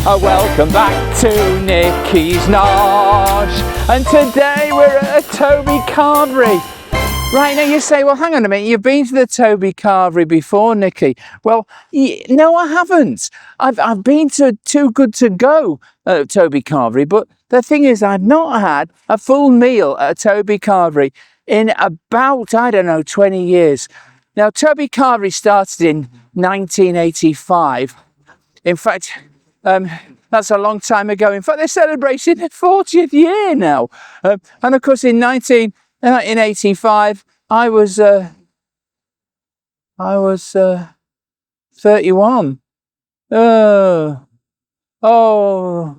Welcome back to Nikki's Nosh, and today we're at a Toby Carvery. Right, now you say, well, hang on a minute, you've been to the Toby Carvery before, Nikki. Well, no, I haven't. I've been to Too Good To Go at Toby Carvery, but the thing is, I've not had a full meal at a Toby Carvery in about, I don't know, 20 years. Now, Toby Carvery started in 1985. In fact, that's a long time ago. In fact, they're celebrating their 40th year now. And of course, in 1985, I was 31.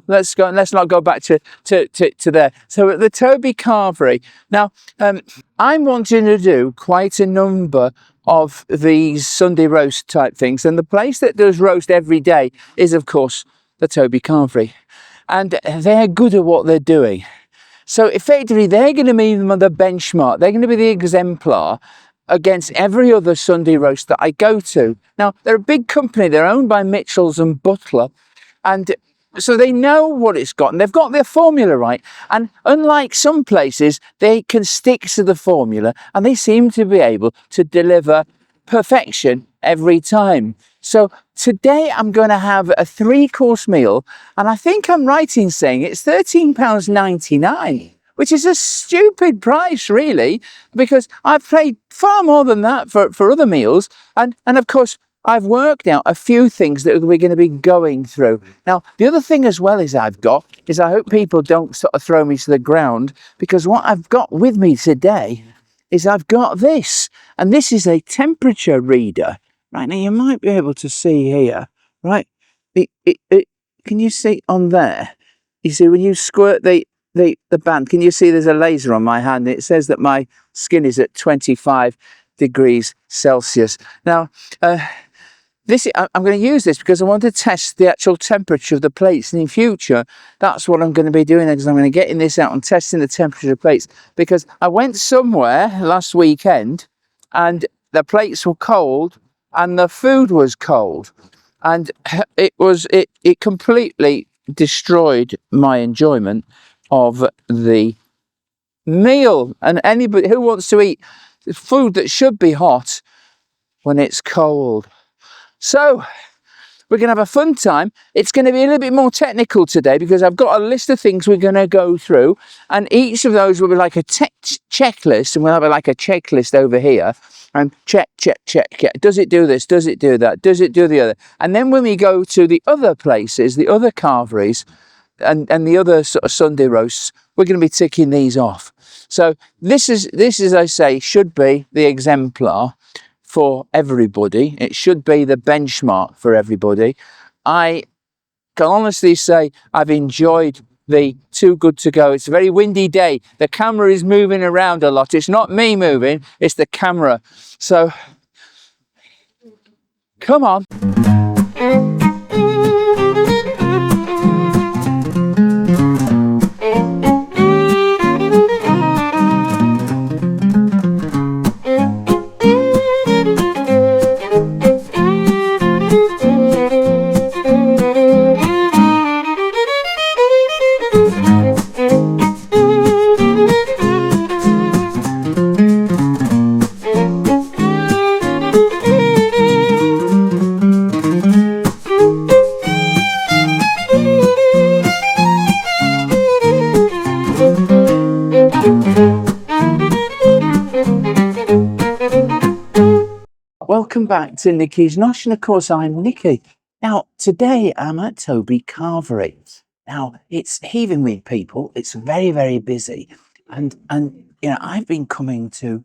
Let's not go back to there. So at the Toby Carvery, now I'm wanting to do quite a number of these Sunday roast type things, and the place that does roast every day is, of course, the Toby Carvery, and they're good at what they're doing. So effectively, they're going to be the benchmark. They're going to be the exemplar against every other Sunday roast that I go to. Now, they're a big company. They're owned by Mitchells and Butler, and so they know what it's got, and they've got their formula right. And unlike some places, they can stick to the formula, and they seem to be able to deliver perfection every time. So today I'm going to have a 3-course meal, and I think I'm right in saying it's £13.99, which is a stupid price, really, because I've paid far more than that for other meals. And of course, I've worked out a few things that we're going to be going through. Now, the other thing as well I hope people don't sort of throw me to the ground, because what I've got with me today is I've got this, and this is a temperature reader. Right, now you might be able to see here, right? Can you see on there? You see when you squirt the band, can you see there's a laser on my hand? It says that my skin is at 25 degrees Celsius. Now, I'm going to use this because I want to test the actual temperature of the plates, and in future that's what I'm going to be doing, because I'm going to get in this out and testing the temperature of the plates, because I went somewhere last weekend and the plates were cold and the food was cold, and it completely destroyed my enjoyment of the meal. And anybody who wants to eat food that should be hot when it's cold. So we're going to have a fun time. It's going to be a little bit more technical today, because I've got a list of things we're going to go through, and each of those will be like a checklist, and we'll have like a checklist over here, and check. Does it do this? Does it do that? Does it do the other? And then when we go to the other places, the other carveries, and the other sort of Sunday roasts, we're going to be ticking these off. So this is, I say, should be the exemplar for everybody. It should be the benchmark for everybody. I can honestly say I've enjoyed the Too Good To Go. It's a very windy day. The camera is moving around a lot. It's not me moving, it's the camera. So, come on. Welcome back to Nikki's Nosh, and of course I'm Nikki. Now today I'm at Toby Carvery. Now it's heaving with people. It's very, very busy, and you know, I've been coming to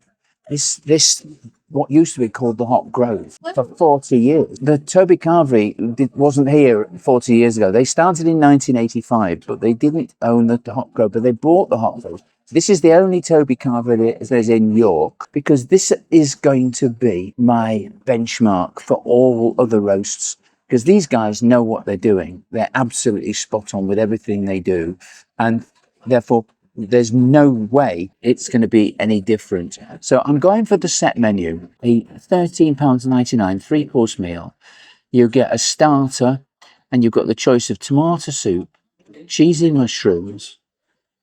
this what used to be called the Hopgrove for 40 years. The Toby Carvery wasn't here 40 years ago. They started in 1985, but they didn't own the Hopgrove, but they bought the Hopgrove. This is the only Toby Carvery that is in York, because this is going to be my benchmark for all other roasts, because these guys know what they're doing. They're absolutely spot on with everything they do, and therefore there's no way it's going to be any different. So I'm going for the set menu, a £13.99 3-course meal. You get a starter, and you've got the choice of tomato soup, cheesy mushrooms,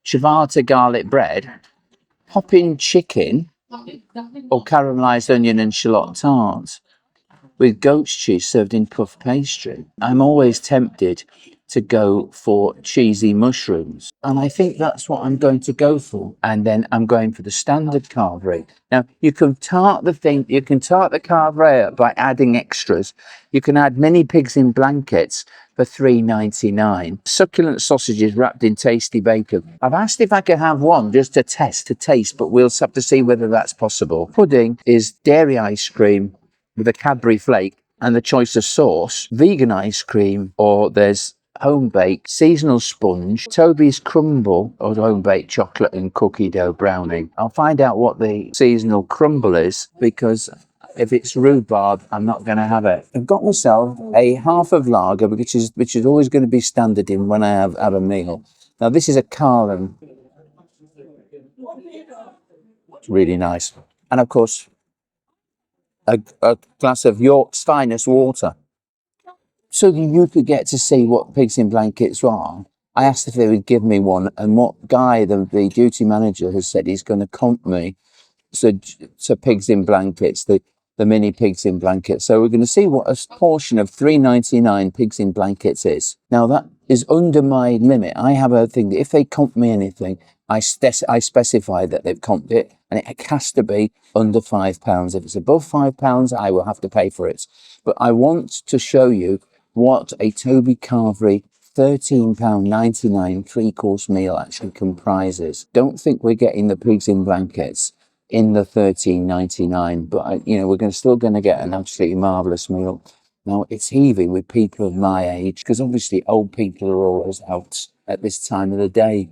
ciabatta garlic bread, popping chicken, or caramelised onion and shallot tart with goat's cheese served in puff pastry. I'm always tempted to go for cheesy mushrooms, and I think that's what I'm going to go for. And then I'm going for the standard carvery. Now you can tart the carvery up by adding extras. You can add mini pigs in blankets for $3.99. Succulent sausages wrapped in tasty bacon. I've asked if I could have one just to taste, but we'll have to see whether that's possible. Pudding is dairy ice cream with a Cadbury flake and the choice of sauce, vegan ice cream, or there's home baked seasonal sponge, Toby's crumble, or home baked chocolate and cookie dough brownie. I'll find out what the seasonal crumble is, because if it's rhubarb, I'm not going to have it. I've got myself a half of lager, which is always going to be standard in when I have a meal. Now this is a Carlin. It's really nice, and of course a glass of York's finest water. So you could get to see what pigs in blankets are. I asked if they would give me one, and what guy, the duty manager, has said he's going to comp me to pigs in blankets, the mini pigs in blankets. So we're going to see what a portion of $3.99 pigs in blankets is. Now that is under my limit. I have a thing that if they comp me anything, I specify that they've comped it, and it has to be under £5. If it's above £5, I will have to pay for it. But I want to show you what a Toby Carvery £13.99 three-course meal actually comprises. Don't think we're getting the pigs in blankets in the $13.99, but we're still going to get an absolutely marvellous meal. Now it's heaving with people of my age, because obviously old people are always out at this time of the day.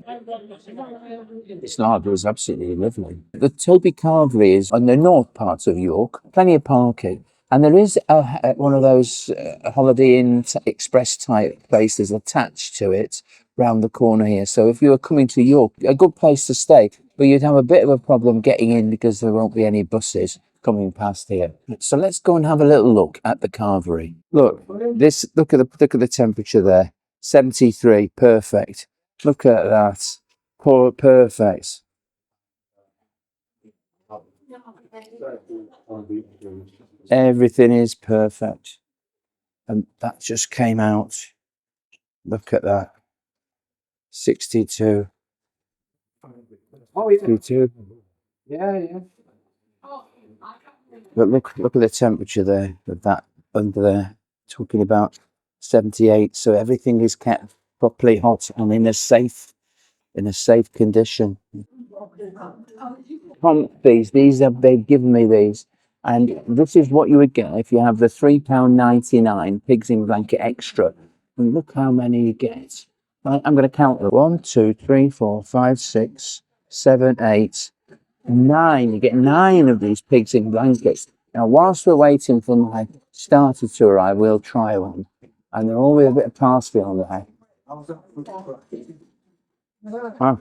This lager is absolutely lovely. The Toby Carvery is on the north part of York, plenty of parking. And there is one of those Holiday Inn Express type places attached to it round the corner here. So if you were coming to York, a good place to stay, but you'd have a bit of a problem getting in because there won't be any buses coming past here. So let's go and have a little look at the carvery. Look at the temperature there. 73, perfect. Look at that. Perfect. Everything is perfect, and that just came out. Look at that. 62. Oh, yeah. 62. Yeah. But look at the temperature there of that under there. Talking about 78. So everything is kept properly hot and in a safe condition. They've given me these. And this is what you would get if you have the £3.99 pigs in blanket extra. And look how many you get. Right, I'm going to count them. 1, 2, 3, 4, 5, 6, 7, 8, 9. You get 9 of these pigs in blankets. Now, whilst we're waiting for my starter to arrive, we'll try one. And they're all with a bit of parsley on there. Wow.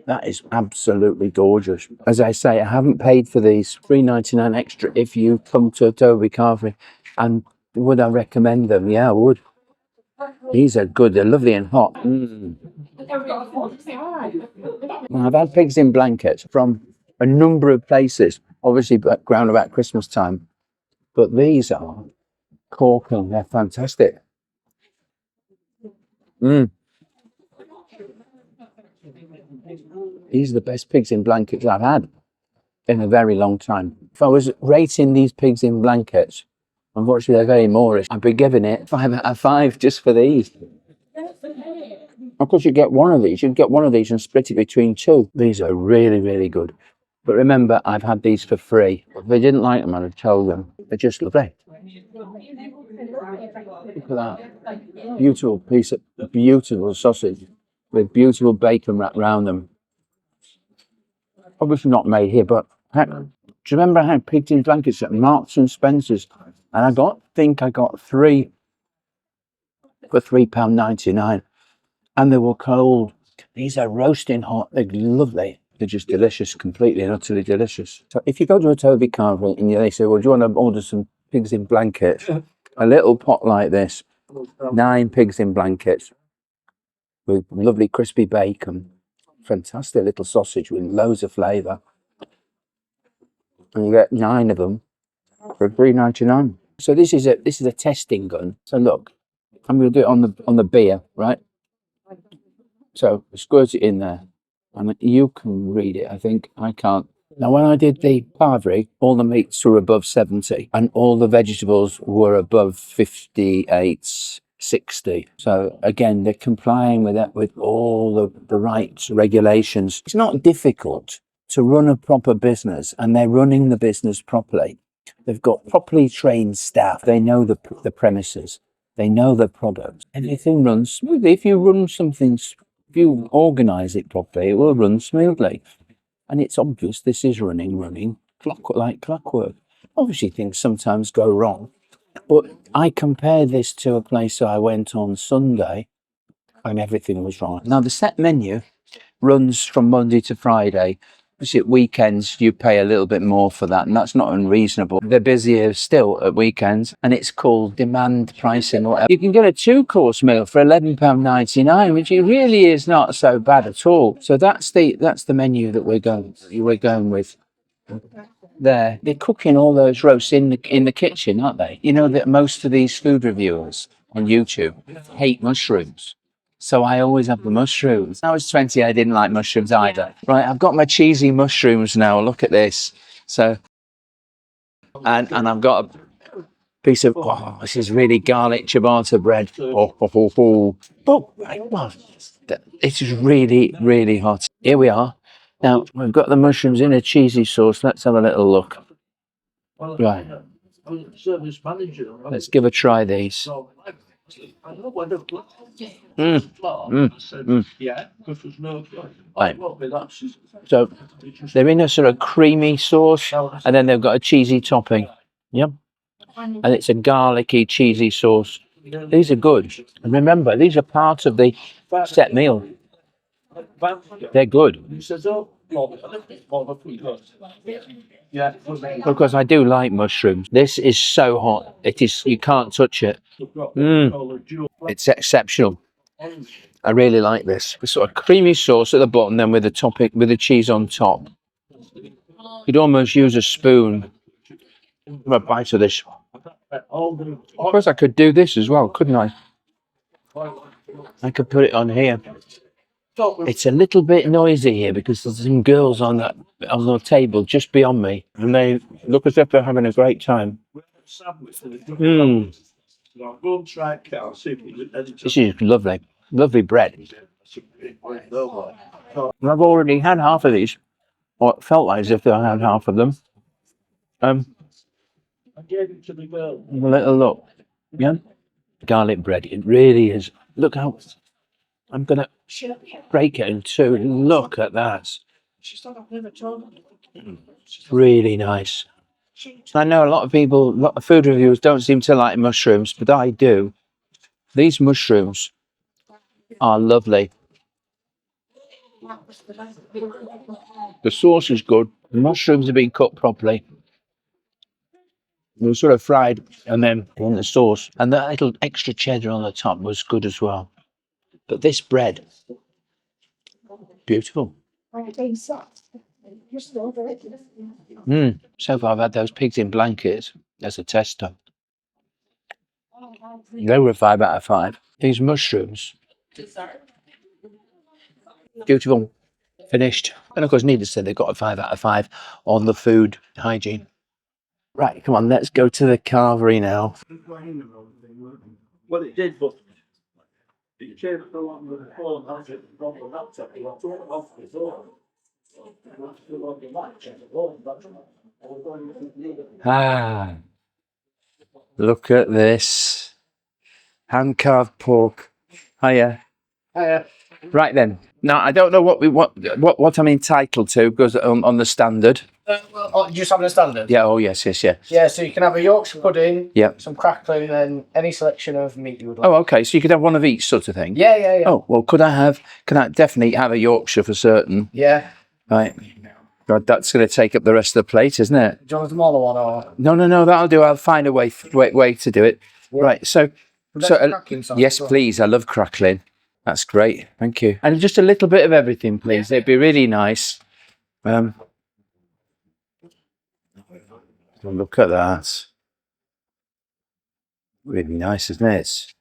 That is absolutely gorgeous. As I say, I haven't paid for these $3.99 extra if you come to Toby Carvery. And would I recommend them? Yeah, I would. These are good. They're lovely and hot. Now, I've had pigs in blankets from a number of places, obviously around about Christmas time. But these are corking. They're fantastic. These are the best pigs in blankets I've had in a very long time. If I was rating these pigs in blankets, unfortunately they're very Moorish, I'd be giving it 5 out of 5 just for these. Of course, you get one of these. You can get one of these and split it between 2. These are really, really good. But remember, I've had these for free. If they didn't like them, I'd have told them. They're just lovely. Look at that. Beautiful piece of beautiful sausage with beautiful bacon wrapped around them. Obviously not made here, but do you remember I had pigs in blankets at Marks and Spencer's? And I think I got 3 for £3.99. And they were cold. These are roasting hot. They're lovely. They're just delicious, completely and utterly delicious. So if you go to a Toby Carvery and they say, well, do you want to order some pigs in blankets? a little pot like this, 9 pigs in blankets with lovely crispy bacon, fantastic little sausage with loads of flavour, and you get 9 of them for £3.99. So this is a testing gun. So look, I'm going to do it on the beer, right? So squirt it in there, and you can read it. I think I can't. Now, when I did the Carvery, all the meats were above 70, and all the vegetables were above 58, 60. So again, they're complying with that, with all the right regulations. It's not difficult to run a proper business, and they're running the business properly. They've got properly trained staff. They know the premises. They know the products. Everything runs smoothly. If you run something, if you organise it properly, it will run smoothly. And it's obvious this is running like clockwork. Obviously, things sometimes go wrong. But I compare this to a place I went on Sunday, and everything was right. Now, the set menu runs from Monday to Friday. At weekends, you pay a little bit more for that, and that's not unreasonable. They're busier still at weekends, and it's called demand pricing. You can get a 2-course meal for £11.99, which really is not so bad at all. So that's the menu that we're going with. They're cooking all those roasts in the kitchen, aren't they? You know that most of these food reviewers on YouTube hate mushrooms. So I always have the mushrooms. When I was 20, I didn't like mushrooms either. Right, I've got my cheesy mushrooms now. Look at this. So, and I've got a piece of, this is really garlic ciabatta bread. But, well, it is really, really hot. Here we are. Now, we've got the mushrooms in a cheesy sauce. Let's have a little look. Right. Let's give a try these. Right. So they're in a sort of creamy sauce, and then they've got a cheesy topping. Yep. And it's a garlicky, cheesy sauce. These are good. And remember, these are part of the set meal. They're good. Because I do like mushrooms. This is so hot. It is. You can't touch it. It's exceptional. I really like this. The sort of creamy sauce at the bottom, then with the topping, with the cheese on top. You'd almost use a spoon for a bite of this. Of course, I could do this as well, couldn't I? I could put it on here. It's a little bit noisy here because there's some girls on the table just beyond me, and they look as if they're having a great time. This is lovely, lovely bread. I've already had half of these, or it felt like as if I had half of them. A little look, yeah. Garlic bread, it really is. Look how I'm gonna break it in two. Look at that. Really nice. I know a lot of food reviewers don't seem to like mushrooms, but I do. These mushrooms are lovely. The sauce is good. The mushrooms have been cooked properly. They were sort of fried and then in the sauce. And that little extra cheddar on the top was good as well. But this bread, beautiful. So far I've had those pigs in blankets as a tester. They were a 5 out of 5. These mushrooms, beautiful, finished. And of course, needless to say, they've got a 5 out of 5 on the food hygiene. Right, come on, let's go to the Carvery now. Well, it did, but it changed along the phone. Ah, look at this. Hand-carved pork. Hiya. Hiya. Right then. Now I don't know what I'm entitled to because on the standard. Just having a standard. Yeah. Oh yes. Yeah. So you can have a Yorkshire pudding. Yeah. Some crackling and any selection of meat you would like. Oh, okay. So you could have one of each sort of thing. Yeah. Oh well, can I definitely have a Yorkshire for certain? Yeah. Right. God, that's going to take up the rest of the plate, isn't it? Do you want a smaller one or? No. That'll do. I'll find a way to do it. Right, so crackling sauce yes, as well. please. I love crackling. That's great. Thank you. And just a little bit of everything, please. It'd be really nice. Look at that. Really nice, isn't it?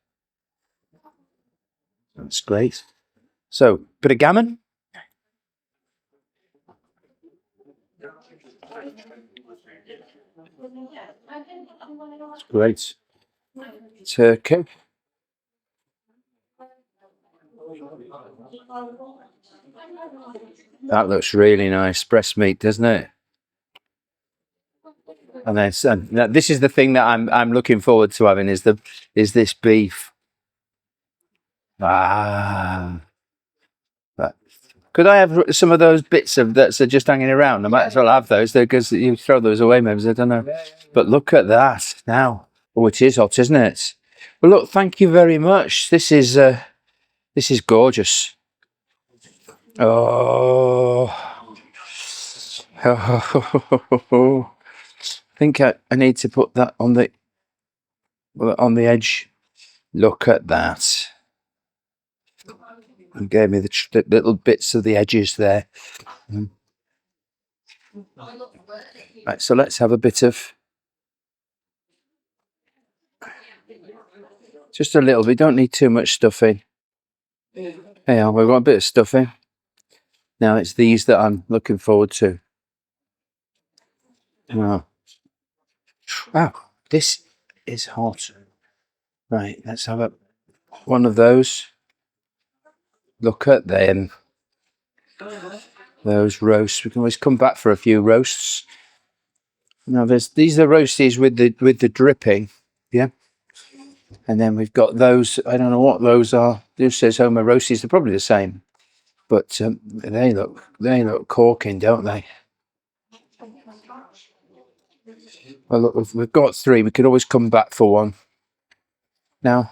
That's great. So, bit of gammon. That's great. Turkey. That looks really nice. Breast meat, doesn't it? And then this is the thing that I'm looking forward to having is this beef. Ah. Could I have some of those bits of that's just hanging around? I might as well have those because you throw those away, maybe. I don't know. But look at that now. Oh, it is hot, isn't it? Well, look, thank you very much. This is gorgeous. Oh. I think I need to put that on the edge. Look at that. And gave me the little bits of the edges there. Right, so let's have a bit of just a little. We don't need too much stuffing. Yeah, we've got a bit of stuffing. Now it's these that I'm looking forward to. Wow, this is hot. Right, let's have one of those. Look at them. Those roasts. We can always come back for a few roasts. Now these are roasties with the dripping, yeah. And then we've got those. I don't know what those are. This says Homer roasties. They're probably the same, but they look corking, don't they? Well, look, we've got three. We could always come back for one. Now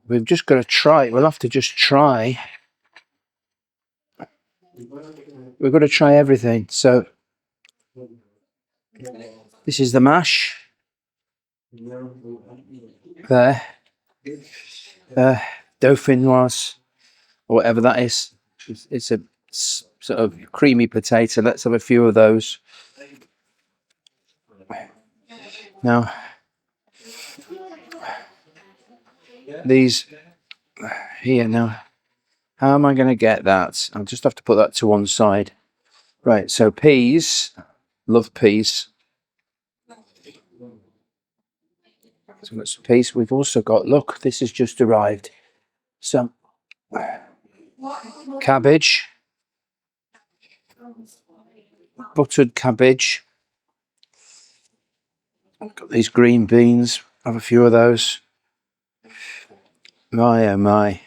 we've just got to try. We'll have to just try. We've got to try everything. So this is the mash. There. Dauphinoise, or whatever that is. It's a sort of creamy potato. Let's have a few of those. Now, these here now. How am I going to get that? I'll just have to put that to one side. Right, so peas. Love peas. So we've got some peas. We've also got, look, this has just arrived. Some cabbage. Buttered cabbage. Got these green beans. Have a few of those. My oh my.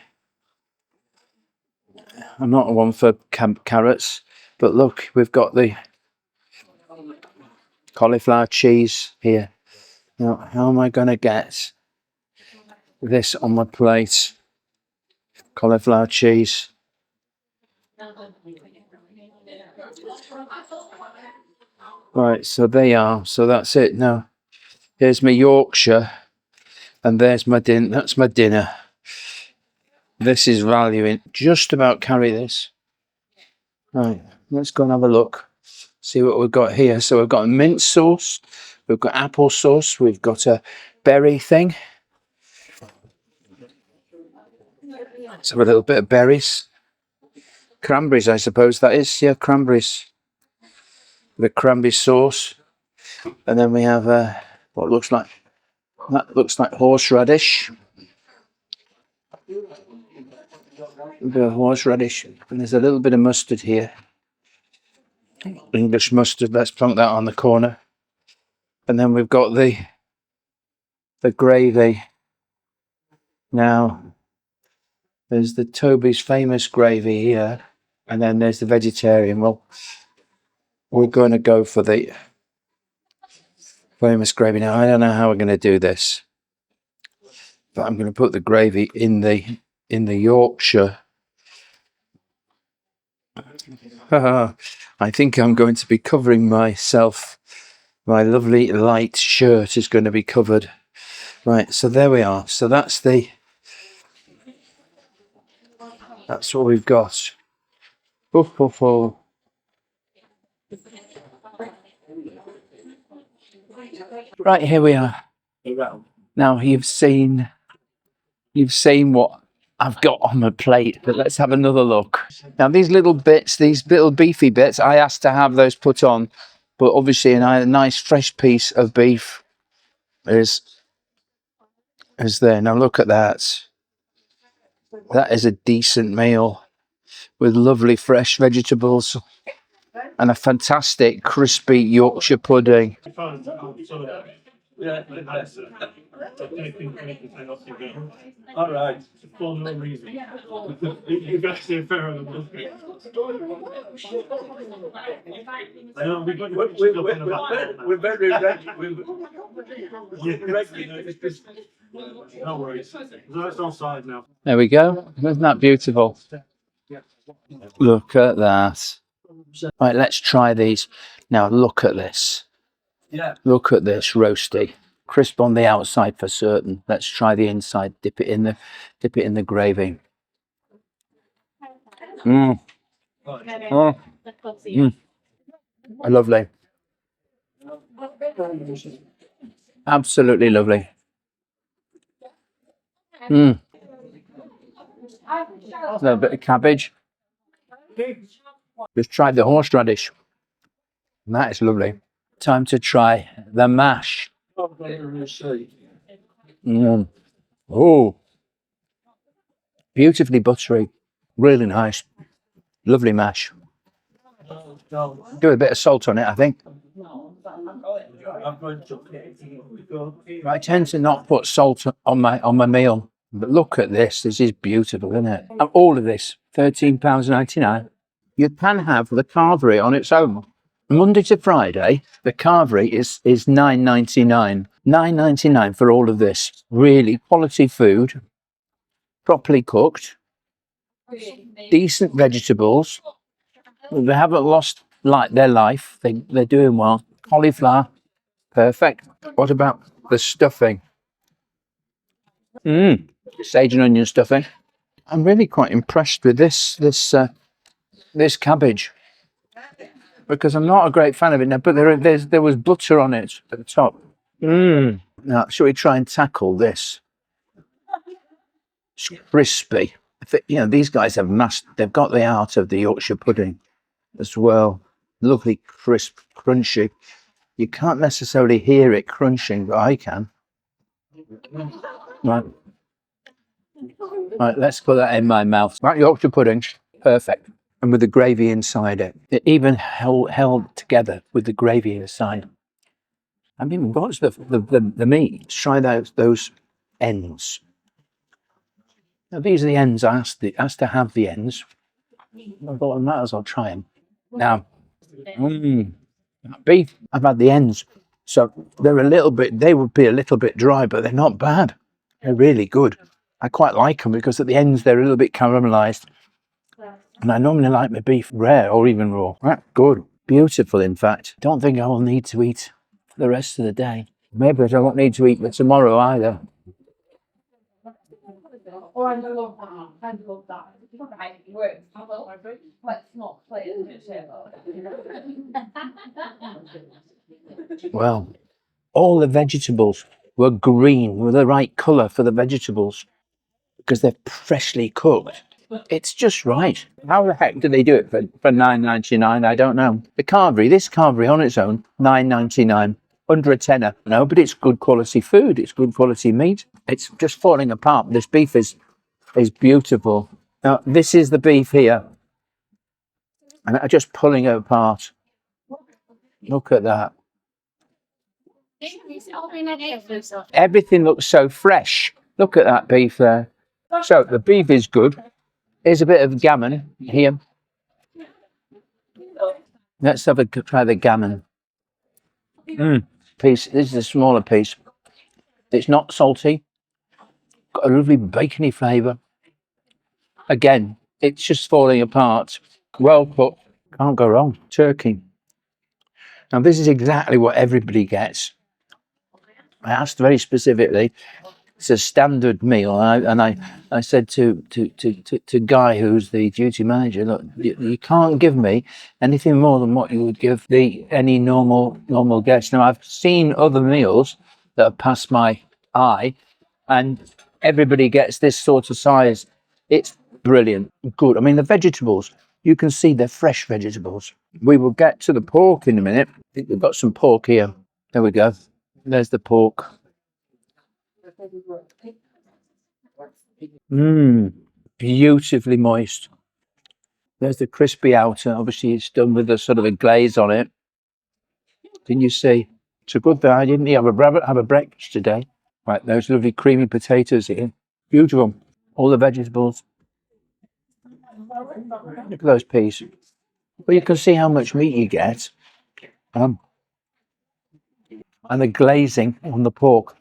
I'm not one for carrots, but look, we've got the cauliflower cheese here. Now, how am I going to get this on my plate? Cauliflower cheese. Right, so they are. So that's it. Now, here's my Yorkshire, and there's my dinner. That's my dinner. This is valuing. Just about carry this. Right, let's go and have a look. See what we've got here. So we've got a mint sauce. We've got apple sauce. We've got a berry thing. Let's have a little bit of berries. Cranberries, I suppose that is. Yeah, cranberries. The cranberry sauce. And then we have what looks like, that looks like horseradish. A bit of horseradish. And there's a little bit of mustard here. English mustard. Let's plonk that on the corner. And then we've got the gravy. Now, there's the Toby's famous gravy here. And then there's the vegetarian. Well, we're going to go for the famous gravy. Now, I don't know how we're going to do this, but I'm going to put the gravy in the Yorkshire. I think I'm going to be covering myself. My lovely light shirt is going to be covered. Right, so there we are. So that's what we've got. Oof, oof, oof. Right, here we are. Now you've seen what I've got on my plate, but let's have another look. Now these little bits, these little beefy bits, I asked to have those put on, but obviously a nice fresh piece of beef is there. Now look at that. That is a decent meal with lovely fresh vegetables and a fantastic crispy Yorkshire pudding. All right, for no reason. You guys are fair enough. I know we're very ready. No worries. That's on side now. There we go. Isn't that beautiful? Look at that. Right, let's try these. Now look at this. Look at this roasty. Crisp on the outside for certain. Let's try the inside. Dip it in the gravy. Mm. Oh. Mm. Lovely. Absolutely lovely. Mm. A little bit of cabbage. Just tried the horseradish. And that is lovely. Time to try the mash. Mm. Oh, beautifully buttery. Really nice. Lovely mash. Do a bit of salt on it, I think. I tend to not put salt on my meal, but look at this. This is beautiful, isn't it? And all of this, £13.99. You can have the carvery on its own. Monday to Friday, the carvery is £9.99. £9.99 for all of this. Really quality food, properly cooked, decent vegetables. They haven't lost their life. They're doing well. Cauliflower, perfect. What about the stuffing? Sage and onion stuffing. I'm really quite impressed with this cabbage, because I'm not a great fan of it now. But there was butter on it at the top. Now, shall we try and tackle this? It's crispy. These guys they've got the art of the Yorkshire pudding as well. Lovely, crisp, crunchy. You can't necessarily hear it crunching, but I can. Right, let's put that in my mouth. That Yorkshire pudding, perfect. And with the gravy inside it. It even held together with the gravy inside. I mean, what's the meat? Let's try those ends. Now, these are the ends. I asked to have the ends. I thought I might as well try them. Now, beef, I've had the ends. So they would be a little bit dry, but they're not bad. They're really good. I quite like them because at the ends they're a little bit caramelized. And I normally like my beef rare or even raw. That's good. Beautiful, in fact. Don't think I will need to eat for the rest of the day. Maybe I don't need to eat for tomorrow either. Well, all the vegetables were green, were the right colour for the vegetables because they're freshly cooked. It's just right. How the heck do they do it for £9.99? I don't know. This carvery on its own, £9.99, under a tenner. No, but it's good quality food. It's good quality meat. It's just falling apart. This beef is beautiful. Now, this is the beef here. And I'm just pulling it apart. Look at that. Everything looks so fresh. Look at that beef there. So the beef is good. Here's a bit of gammon here. Let's try the gammon. Piece. This is a smaller piece. It's not salty. Got a lovely bacony flavour. Again, it's just falling apart. Well cooked. Can't go wrong. Turkey. Now this is exactly what everybody gets. I asked very specifically. It's a standard meal, and I said to Guy, who's the duty manager, look, you can't give me anything more than what you would give any normal guest. Now I've seen other meals that have passed my eye, and everybody gets this sort of size. It's brilliant, good. I mean, the vegetables, you can see they're fresh vegetables. We will get to the pork in a minute. I think we've got some pork here. There we go. There's the pork. Beautifully moist. There's the crispy outer. Obviously, it's done with a sort of a glaze on it. Can you see? It's a good thing I didn't have a breakfast today. Right, those lovely creamy potatoes here. Beautiful. All the vegetables. Look at those peas. Well, you can see how much meat you get. And the glazing on the pork.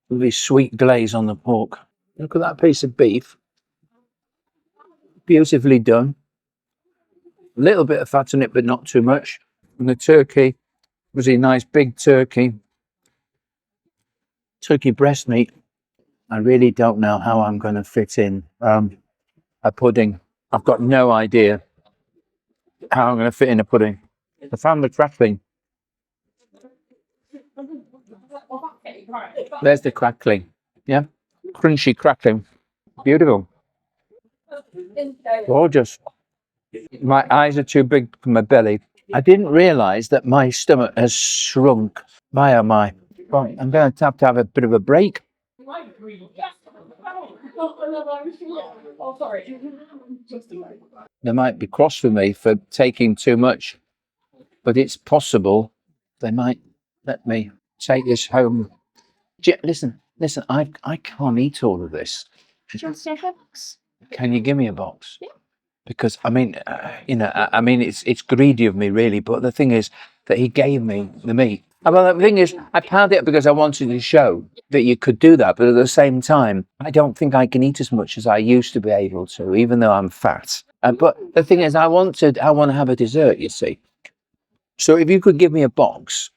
Lovely sweet glaze on the pork. Look at that piece of beef. Beautifully done. A little bit of fat in it, but not too much. And the turkey was a nice big turkey breast meat. I really don't know how I'm going to fit in a pudding. I've got no idea how I'm going to fit in a pudding. I found the crackling. There's the crackling. Yeah, crunchy crackling. Beautiful. Gorgeous. My eyes are too big for my belly. I didn't realise that my stomach has shrunk. My oh my. Right, I'm going to have a bit of a break. They might be cross with me for taking too much, but it's possible they might let me take this home. Listen, I can't eat all of this. Can you give me a box? Yeah. Because I mean, it's greedy of me really, but the thing is that he gave me the meat. Well, the thing is, I pounded it because I wanted to show that you could do that, but at the same time, I don't think I can eat as much as I used to be able to, even though I'm fat. But the thing is, I want to have a dessert, you see. So if you could give me a box,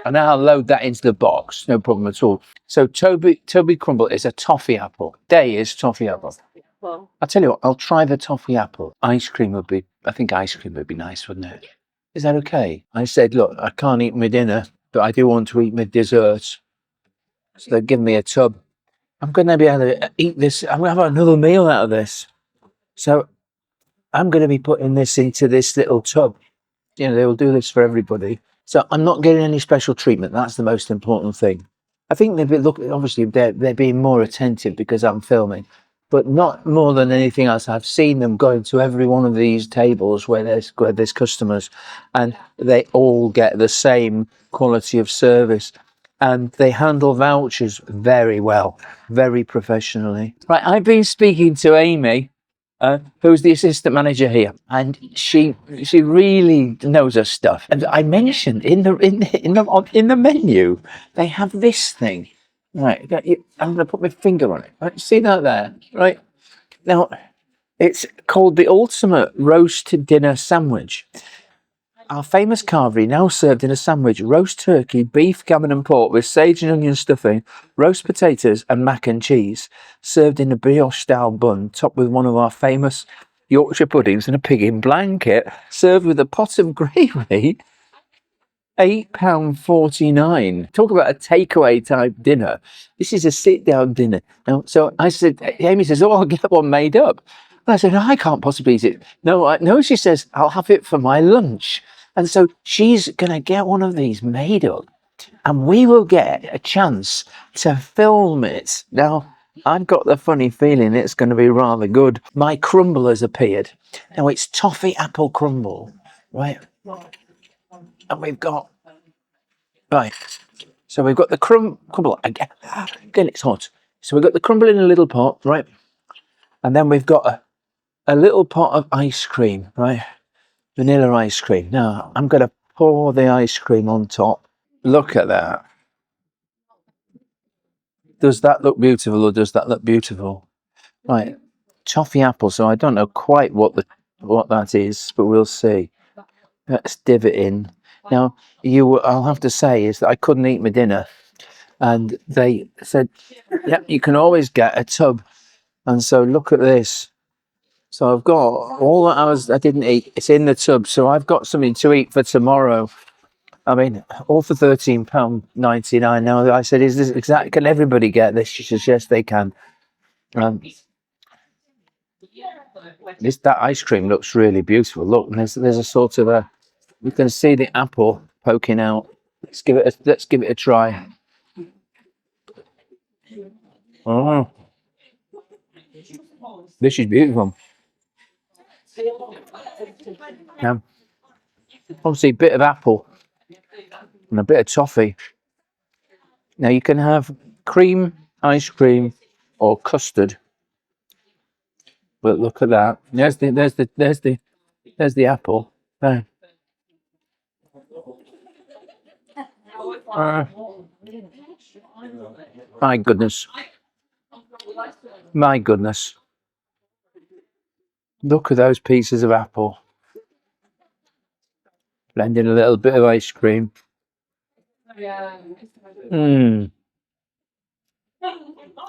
and I'll load that into the box, no problem at all. So Toby Crumble is a toffee apple. Day is toffee apple. Well, I'll tell you what, I'll try the toffee apple. I think ice cream would be nice, wouldn't it? Is that okay? I said, look, I can't eat my dinner, but I do want to eat my dessert. So they've given me a tub. I'm going to be able to eat this. I'm going to have another meal out of this. So I'm going to be putting this into this little tub. You know, they will do this for everybody. So I'm not getting any special treatment. That's the most important thing. I think obviously they're being more attentive because I'm filming, but not more than anything else. I've seen them going to every one of these tables where there's customers, and they all get the same quality of service, and they handle vouchers very well, very professionally. Right, I've been speaking to Amy, who's the assistant manager here, and she really knows her stuff. And I mentioned in the menu they have this thing. Right, I'm going to put my finger on it. Right, see that there? Right now, it's called the ultimate roast dinner sandwich. Our famous carvery now served in a sandwich: roast turkey, beef, gammon and pork with sage and onion stuffing, roast potatoes and mac and cheese, served in a brioche-style bun, topped with one of our famous Yorkshire puddings and a pig in blanket, served with a pot of gravy. £8.49. Talk about a takeaway type dinner. This is a sit-down dinner. Now, so I said, Amy says, I'll get one made up. And I said, no, I can't possibly eat it. No, she says, I'll have it for my lunch. And so she's going to get one of these made up, and we will get a chance to film it. Now, I've got the funny feeling it's going to be rather good. My crumble has appeared. Now, it's toffee apple crumble, right? And we've got, right, so we've got the crumble, again it's hot. So we've got the crumble in a little pot, right? And then we've got a little pot of ice cream, right? Vanilla ice cream. Now, I'm going to pour the ice cream on top. Look at that. Does that look beautiful, or does that look beautiful? Right, toffee apple, so I don't know quite what that is, but we'll see. Let's div it in. Now, I'll have to say is that I couldn't eat my dinner, and they said, "Yeah, you can always get a tub." And so look at this. So I've got all that I didn't eat. It's in the tub, so I've got something to eat for tomorrow. I mean, all for £13.99. Now I said, "Is this exact? Can everybody get this?" She says, "Yes, they can." That ice cream looks really beautiful. Look, there's a sort of a. You can see the apple poking out. Let's give it a try. Oh, this is beautiful. Now, obviously, a bit of apple and a bit of toffee. Now you can have cream, ice cream, or custard. But look at that. There's the apple. There. My goodness. My goodness. Look at those pieces of apple. Blend in a little bit of ice cream. And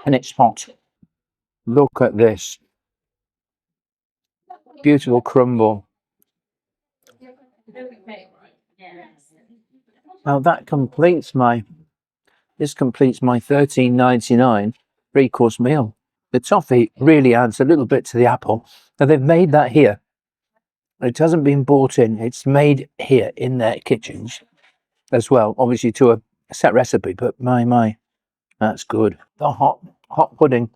it's hot. Look at this. Beautiful crumble. Now that completes my £13.99 three-course meal. The toffee really adds a little bit to the apple. Now they've made that here. It hasn't been bought in. It's made here in their kitchens as well, obviously to a set recipe. But my, that's good. The hot pudding,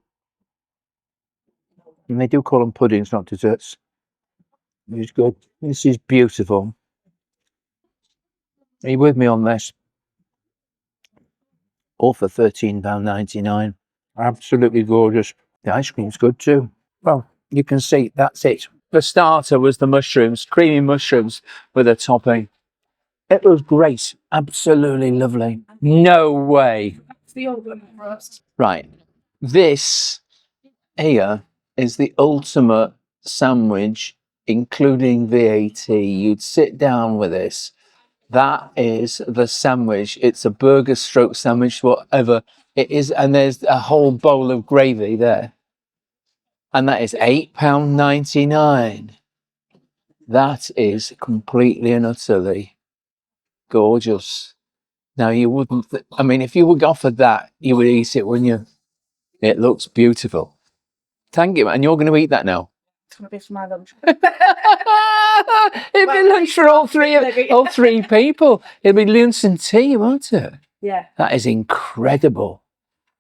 and they do call them puddings, not desserts. It's good. This is beautiful. Are you with me on this? All for £13.99. Absolutely gorgeous. The ice cream's good too. Well, you can see that's it. The starter was the mushrooms, creamy mushrooms with a topping. It was great. Absolutely lovely. No way. Right. This here is the ultimate sandwich, including VAT. You'd sit down with this. That is the sandwich. It's a burger stroke sandwich, whatever it is. And there's a whole bowl of gravy there. And that is £8.99. That is completely and utterly gorgeous. Now, you wouldn't, I mean, if you were offered that, you would eat it, wouldn't you? It looks beautiful. Thank you. And you're going to eat that now? It's going to be for my lunch. It'd be lunch for all three people. It'd be lunch and tea, won't it? Yeah. That is incredible.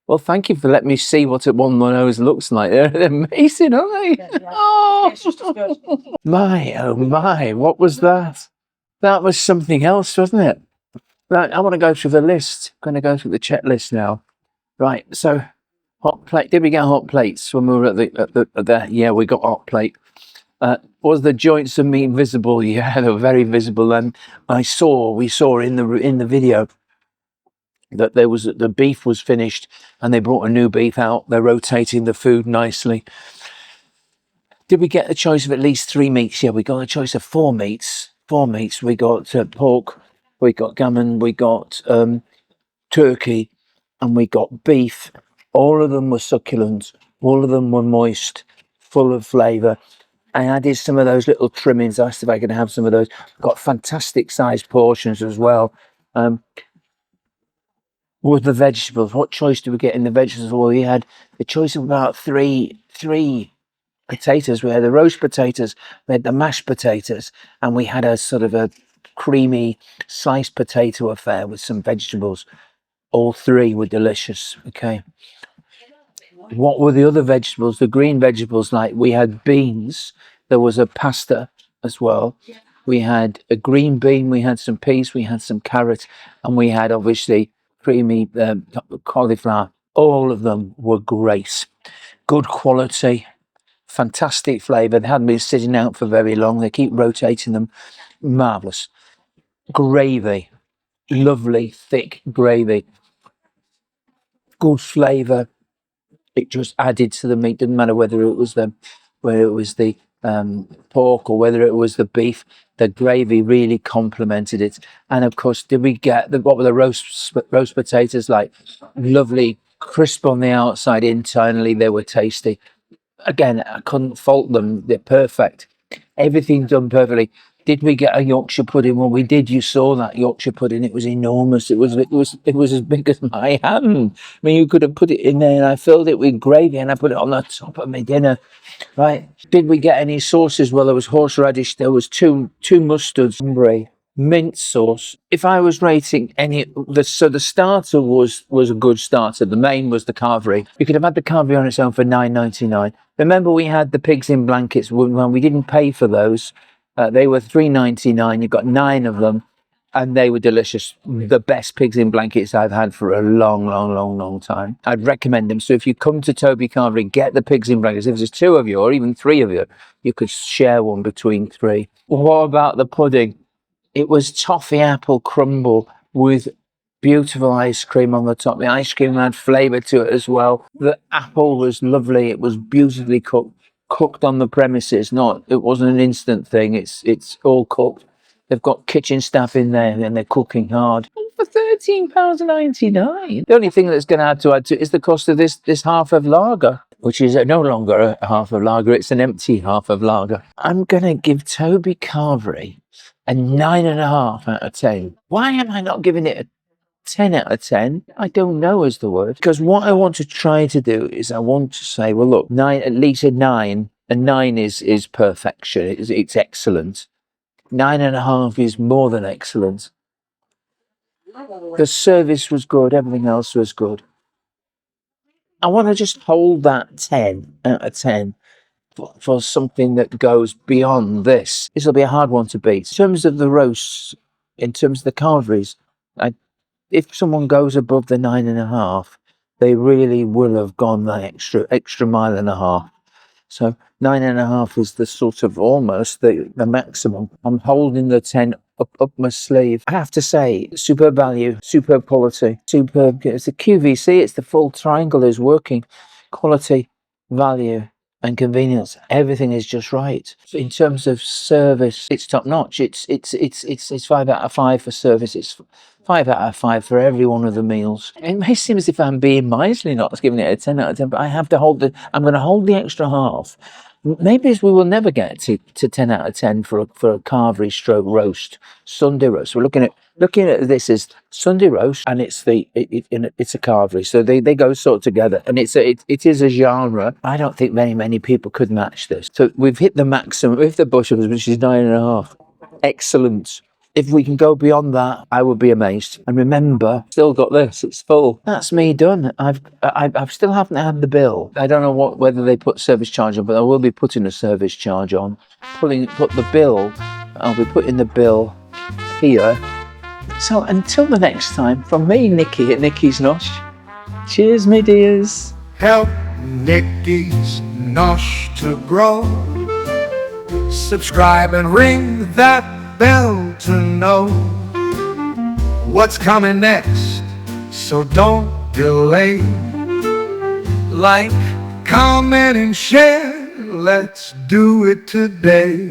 Well, thank you for letting me see what one of those looks like. They're amazing, aren't they? Yeah. Oh, It's just as good. my, oh my, what was that? That was something else, wasn't it? Right, I want to go through the list. I'm going to go through the checklist now. Right, so hot plate. Did we get hot plates when we were at the yeah, we got hot plate. Was the joints of meat visible? Yeah, they were very visible. And we saw in the video that the beef was finished, and they brought a new beef out. They're rotating the food nicely. Did we get a choice of at least 3 meats? Yeah, we got a choice of 4 meats. 4 meats. We got pork, we got gammon, we got turkey, and we got beef. All of them were succulent. All of them were moist, full of flavour. I added some of those little trimmings. I asked if I could have some of those. Got fantastic sized portions as well. With the vegetables, what choice do we get in the vegetables? Well, we had a choice of about three potatoes. We had the roast potatoes, we had the mashed potatoes, and we had a sort of a creamy sliced potato affair with some vegetables. All 3 were delicious. Okay. What were the other vegetables? The green vegetables, like we had beans. There was a pasta as well. We had a green bean. We had some peas. We had some carrot, and we had obviously creamy cauliflower. All of them were great. Good quality. Fantastic flavour. They hadn't been sitting out for very long. They keep rotating them. Marvellous. Gravy. Lovely, thick gravy. Good flavour. It just added to the meat. Didn't matter whether it was the pork or whether it was the beef. The gravy really complemented it. And of course, did we get what were the roast potatoes like? Lovely, crisp on the outside, internally they were tasty. Again, I couldn't fault them. They're perfect. Everything done perfectly. Did we get a Yorkshire pudding? Well, we did. You saw that Yorkshire pudding. It was enormous. It was as big as my hand. I mean, you could have put it in there, and I filled it with gravy, and I put it on the top of my dinner. Right? Did we get any sauces? Well, there was horseradish. There was two mustards, mint sauce. If I was rating the starter was a good starter. The main was the carvery. You could have had the carvery on its own for $9.99. Remember, we had the pigs in blankets when we didn't pay for those. They were $3.99. You got 9 of them, and they were delicious. The best pigs in blankets I've had for a long time. I'd recommend them. So if you come to Toby Carvery, get the pigs in blankets. If there's 2 of you or even 3 of you, you could share one between 3. What about the pudding? It was toffee apple crumble with beautiful ice cream on the top. The ice cream had flavour to it as well. The apple was lovely. It was beautifully cooked on the premises. It wasn't an instant thing. It's all cooked. They've got kitchen staff in there and they're cooking hard. For £13.99. The only thing that's going to add to it is the cost of this half of lager, which is no longer a half of lager. It's an empty half of lager. I'm going to give Toby Carvery a 9.5 out of 10. Why am I not giving it a 10 out of 10? I don't know is the word. Because what I want to try to do is I want to say, well, look, 9, at least a 9. A 9 is perfection. It's excellent. 9.5 is more than excellent. The service was good. Everything else was good. I want to just hold that 10 out of 10 for something that goes beyond this. This will be a hard one to beat. In terms of the roasts, in terms of the carveries, if someone goes above the 9.5, they really will have gone that extra mile and a half. So 9.5 is the sort of almost the maximum. I'm holding the 10 up my sleeve. I have to say, superb value, superb quality, superb. It's the QVC. It's the full triangle is working. Quality, value, and convenience. Everything is just right. In terms of service, it's top notch. It's 5 out of 5 for service. It's 5 out of 5 for every one of the meals. It may seem as if I'm being miserly, not giving it a 10 out of 10, but I have to I'm going to hold the extra half. Maybe we will never get to 10 out of 10 for a carvery stroke roast, Sunday roast. We're looking at this as Sunday roast, and it's a carvery, so they go sort of together, and it is a genre. I don't think many people could match this. So we've hit the maximum with the bushels, which is 9.5. Excellent. If we can go beyond that, I would be amazed. And remember, still got this. It's full. That's me done. I've still haven't had the bill. I don't know whether they put service charge on, but I will be putting a service charge on. Put the bill. I'll be putting the bill here. So until the next time, from me, Nikki at Nikki's Nosh. Cheers, me dears. Help Nikki's Nosh to grow. Subscribe and ring that bell to know what's coming next, so don't delay. Like, comment, and share. Let's do it today.